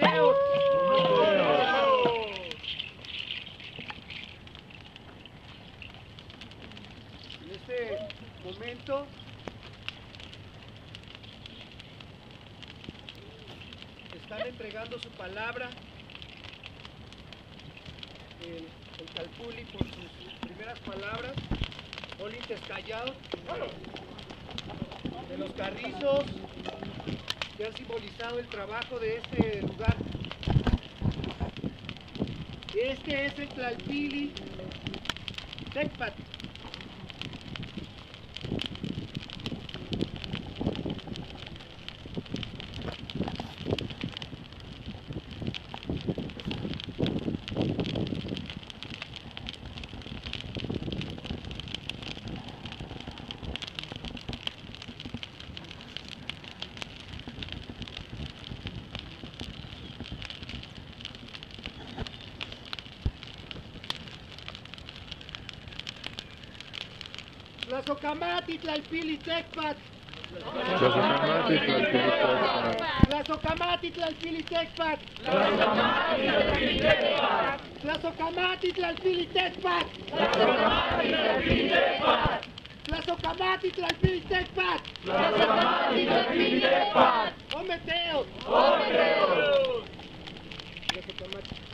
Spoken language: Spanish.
Ometeos. En este momento están entregando su palabra el Calpulli por sus primeras palabras, Olintes Callao, de los carrizos que han simbolizado el trabajo de este lugar. Este es el Tlalpili Tecpat. Tlazocamati Tlalpili Tecpat. Tlazocamati Tlalpili Tecpat. Tlazocamati Tlalpili Tecpat. Tlazocamati Tlalpili Tecpat. Ometeos. Tlazocamati.